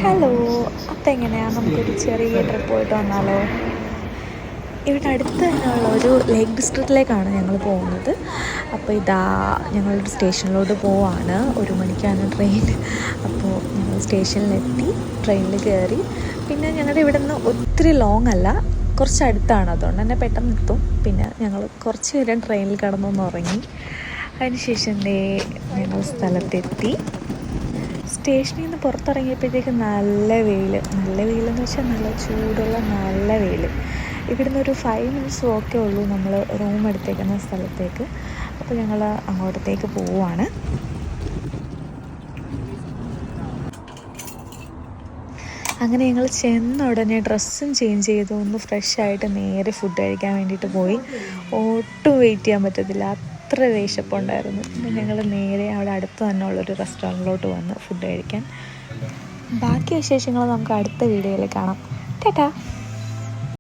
Hello, അപ്പം എങ്ങനെയാണ് നമുക്കൊരു ചെറിയ ട്രിപ്പ് പോയിട്ട് വന്നാലോ? ഇവിടെ അടുത്ത് തന്നെയുള്ള ഒരു ലേക്ക് ഡിസ്ട്രിക്റ്റിലേക്കാണ് ഞങ്ങൾ പോകുന്നത്. അപ്പോൾ ഇതാ ഞങ്ങളൊരു സ്റ്റേഷനിലോട്ട് പോവാണ്. 1 മണിക്കാണ് ട്രെയിൻ. അപ്പോൾ ഞങ്ങൾ സ്റ്റേഷനിലെത്തി, ട്രെയിനിൽ കയറി. പിന്നെ ഞങ്ങളുടെ ഇവിടെ നിന്ന് ഒത്തിരി ലോങ് അല്ല, കുറച്ച് അടുത്താണ്. അതുകൊണ്ട് തന്നെ പെട്ടെന്ന് എത്തും. പിന്നെ ഞങ്ങൾ കുറച്ച് നേരം ട്രെയിനിൽ കിടന്നൊന്ന് ഉറങ്ങി. അതിനുശേഷം ഞങ്ങൾ സ്ഥലത്തെത്തി. സ്റ്റേഷനിൽ നിന്ന് പുറത്തിറങ്ങിയപ്പോഴത്തേക്ക് നല്ല വെയിലെന്ന് വെച്ചാൽ നല്ല ചൂടുള്ള നല്ല വെയിൽ. ഇവിടുന്ന് ഒരു 5 മിനിറ്റ്സ് വോക്കേ ഉള്ളൂ നമ്മൾ റൂം എടുത്തേക്കുന്ന സ്ഥലത്തേക്ക്. അപ്പോൾ ഞങ്ങൾ അങ്ങോട്ടത്തേക്ക് പോവുകയാണ്. അങ്ങനെ ഞങ്ങൾ ചെന്ന ഉടനെ ഡ്രസ്സും ചേഞ്ച് ചെയ്തു, ഒന്ന് ഫ്രഷായിട്ട് നേരെ ഫുഡ് കഴിക്കാൻ വേണ്ടിയിട്ട് പോയി. ഒട്ടും വെയിറ്റ് ചെയ്യാൻ പറ്റത്തില്ല, അത്ര വിശപ്പുണ്ടായിരുന്നു. പിന്നെ ഞങ്ങൾ നേരെ അവിടെ അടുത്ത് തന്നെ ഉള്ളൊരു റെസ്റ്റോറൻറ്റിലോട്ട് വന്ന് ഫുഡ് കഴിക്കാൻ. ബാക്കി വിശേഷങ്ങൾ നമുക്ക് അടുത്ത വീഡിയോയിൽ കാണാം. ടാറ്റാ.